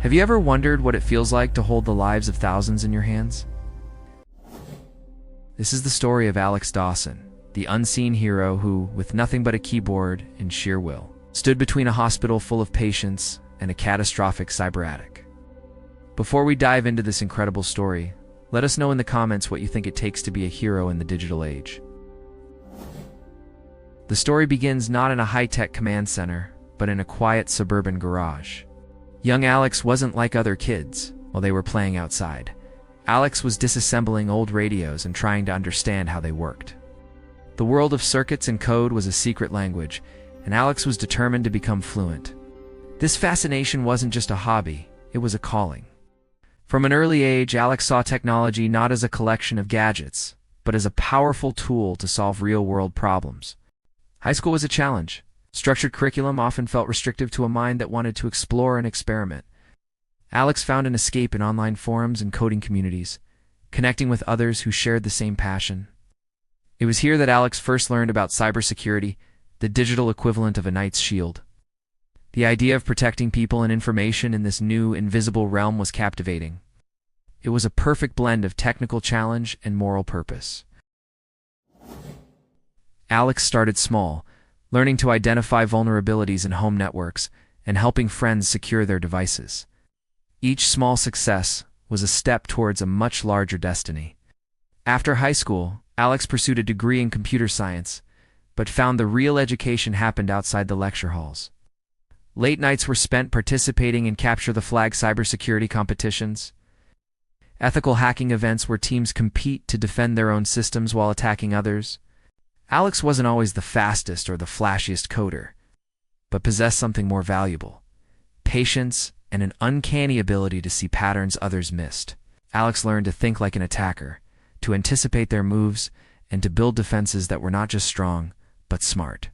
Have you ever wondered what it feels like to hold the lives of thousands in your hands? This is the story of Alex Dawson, the unseen hero who, with nothing but a keyboard and sheer will, stood between a hospital full of patients and a catastrophic cyber attack. Before we dive into this incredible story, let us know in the comments what you think it takes to be a hero in the digital age. The story begins not in a high-tech command center, but in a quiet suburban garage. Young Alex wasn't like other kids while they were playing outside. Alex was disassembling old radios and trying to understand how they worked. The world of circuits and code was a secret language, and Alex was determined to become fluent. This fascination wasn't just a hobby, it was a calling. From an early age, Alex saw technology not as a collection of gadgets, but as a powerful tool to solve real-world problems. High school was a challenge. Structured curriculum often felt restrictive to a mind that wanted to explore and experiment. Alex found an escape in online forums and coding communities, connecting with others who shared the same passion. It was here that Alex first learned about cybersecurity, the digital equivalent of a knight's shield. The idea of protecting people and information in this new, invisible realm was captivating. It was a perfect blend of technical challenge and moral purpose. Alex started small, learning to identify vulnerabilities in home networks and helping friends secure their devices. Each small success was a step towards a much larger destiny. After high school, Alex pursued a degree in computer science, but found the real education happened outside the lecture halls. Late nights were spent participating in capture-the-flag cybersecurity competitions, ethical hacking events where teams compete to defend their own systems while attacking others. Alex wasn't always the fastest or the flashiest coder, but possessed something more valuable: patience and an uncanny ability to see patterns others missed. Alex learned to think like an attacker, to anticipate their moves, and to build defenses that were not just strong, but smart.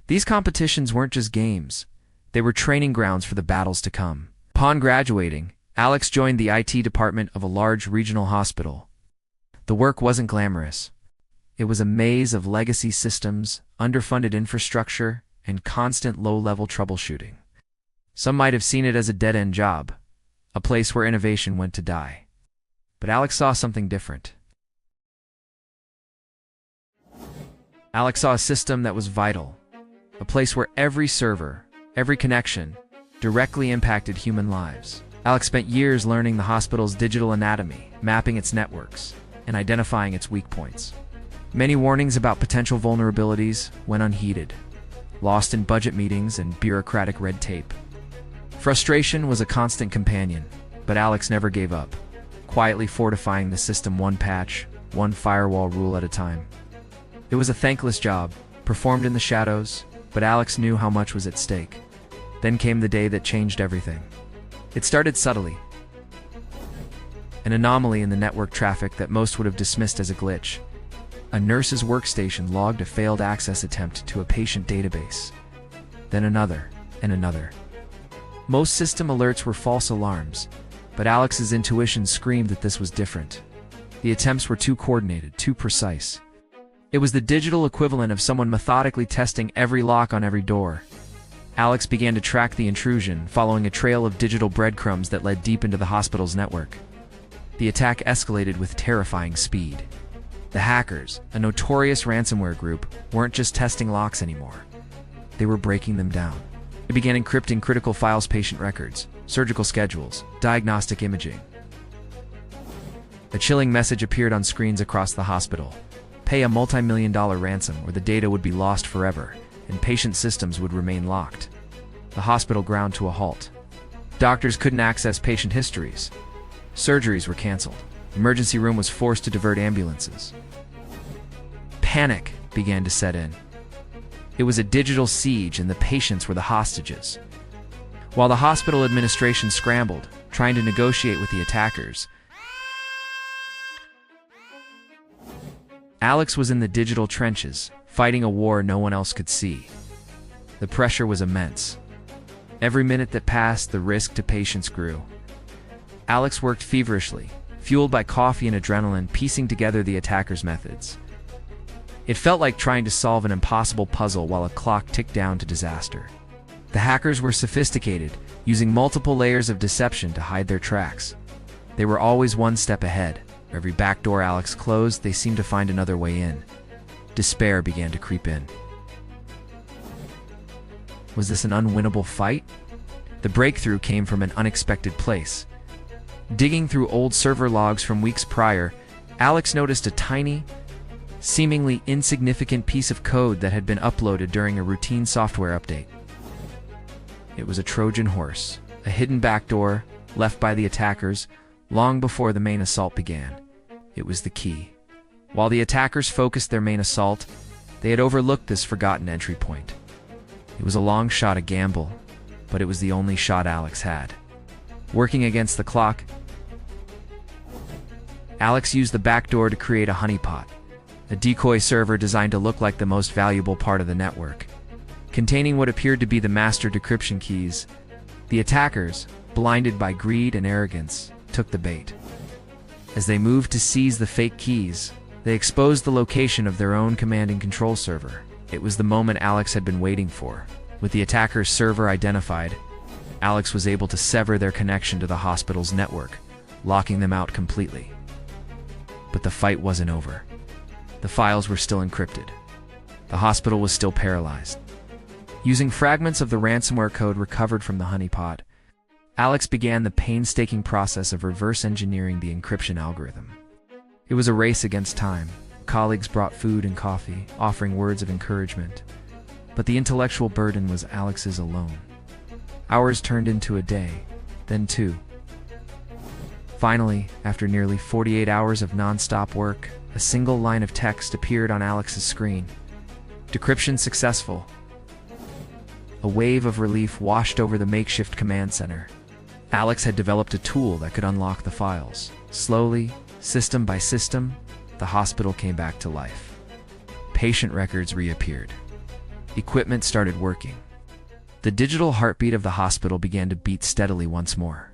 These competitions weren't just games. They were training grounds for the battles to come. Upon graduating, Alex joined the IT department of a large regional hospital. The work wasn't glamorous. It was a maze of legacy systems, underfunded infrastructure, and constant low-level troubleshooting. Some might have seen it as a dead-end job, a place where innovation went to die. But Alex saw something different. Alex saw a system that was vital, a place where every server, every connection, directly impacted human lives. Alex spent years learning the hospital's digital anatomy, mapping its networks, and identifying its weak points. Many warnings about potential vulnerabilities went unheeded, lost in budget meetings and bureaucratic red tape. Frustration was a constant companion, but Alex never gave up, quietly fortifying the system one patch, one firewall rule at a time. It was a thankless job, performed in the shadows, but Alex knew how much was at stake. Then came the day that changed everything. It started subtly. An anomaly in the network traffic that most would have dismissed as a glitch. A nurse's workstation logged a failed access attempt to a patient database. Then another, and another. Most system alerts were false alarms, but Alex's intuition screamed that this was different. The attempts were too coordinated, too precise. It was the digital equivalent of someone methodically testing every lock on every door. Alex began to track the intrusion, following a trail of digital breadcrumbs that led deep into the hospital's network. The attack escalated with terrifying speed. The hackers, a notorious ransomware group, weren't just testing locks anymore. They were breaking them down. They began encrypting critical files, patient records, surgical schedules, diagnostic imaging. A chilling message appeared on screens across the hospital. Pay a multi-million-dollar ransom or the data would be lost forever, and patient systems would remain locked. The hospital ground to a halt. Doctors couldn't access patient histories. Surgeries were canceled. The emergency room was forced to divert ambulances. Panic began to set in. It was a digital siege and the patients were the hostages. While the hospital administration scrambled, trying to negotiate with the attackers, Alex was in the digital trenches, fighting a war no one else could see. The pressure was immense. Every minute that passed, the risk to patients grew. Alex worked feverishly, fueled by coffee and adrenaline, piecing together the attackers' methods. It felt like trying to solve an impossible puzzle while a clock ticked down to disaster. The hackers were sophisticated, using multiple layers of deception to hide their tracks. They were always one step ahead. Every backdoor Alex closed, they seemed to find another way in. Despair began to creep in. Was this an unwinnable fight? The breakthrough came from an unexpected place. Digging through old server logs from weeks prior, Alex noticed a tiny, seemingly insignificant piece of code that had been uploaded during a routine software update. It was a Trojan horse, a hidden backdoor left by the attackers long before the main assault began. It was the key. While the attackers focused their main assault, they had overlooked this forgotten entry point. It was a long shot, a gamble, but it was the only shot Alex had. Working against the clock, Alex used the backdoor to create a honeypot, a decoy server designed to look like the most valuable part of the network. Containing what appeared to be the master decryption keys, the attackers, blinded by greed and arrogance, took the bait. As they moved to seize the fake keys, they exposed the location of their own command and control server. It was the moment Alex had been waiting for. With the attacker's server identified, Alex was able to sever their connection to the hospital's network, locking them out completely. But the fight wasn't over. The files were still encrypted. The hospital was still paralyzed. Using fragments of the ransomware code recovered from the honeypot, Alex began the painstaking process of reverse engineering the encryption algorithm. It was a race against time. Colleagues brought food and coffee, offering words of encouragement. But the intellectual burden was Alex's alone. Hours turned into a day, then two. Finally, after nearly 48 hours of non-stop work, a single line of text appeared on Alex's screen. Decryption successful. A wave of relief washed over the makeshift command center. Alex had developed a tool that could unlock the files. Slowly, system by system, the hospital came back to life. Patient records reappeared. Equipment started working. The digital heartbeat of the hospital began to beat steadily once more.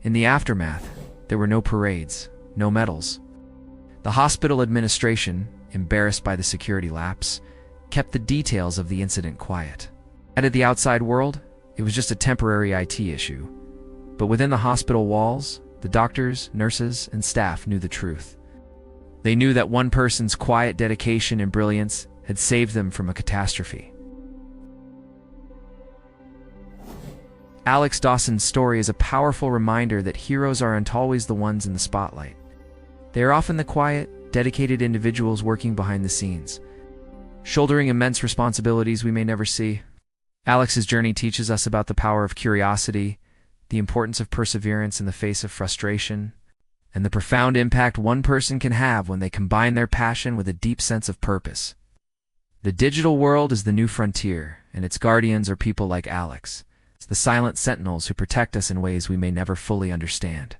In the aftermath, there were no parades, no medals. The hospital administration, embarrassed by the security lapse, kept the details of the incident quiet. And to the outside world, it was just a temporary IT issue. But within the hospital walls, the doctors, nurses, and staff knew the truth. They knew that one person's quiet dedication and brilliance had saved them from a catastrophe. Alex Dawson's story is a powerful reminder that heroes aren't always the ones in the spotlight. They are often the quiet, dedicated individuals working behind the scenes, shouldering immense responsibilities we may never see. Alex's journey teaches us about the power of curiosity, the importance of perseverance in the face of frustration, and the profound impact one person can have when they combine their passion with a deep sense of purpose. The digital world is the new frontier, and its guardians are people like Alex. It's the silent sentinels who protect us in ways we may never fully understand.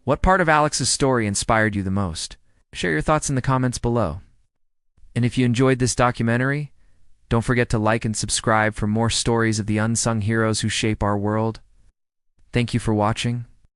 What part of Alex's story inspired you the most? Share your thoughts in the comments below. And if you enjoyed this documentary, don't forget to like and subscribe for more stories of the unsung heroes who shape our world. Thank you for watching.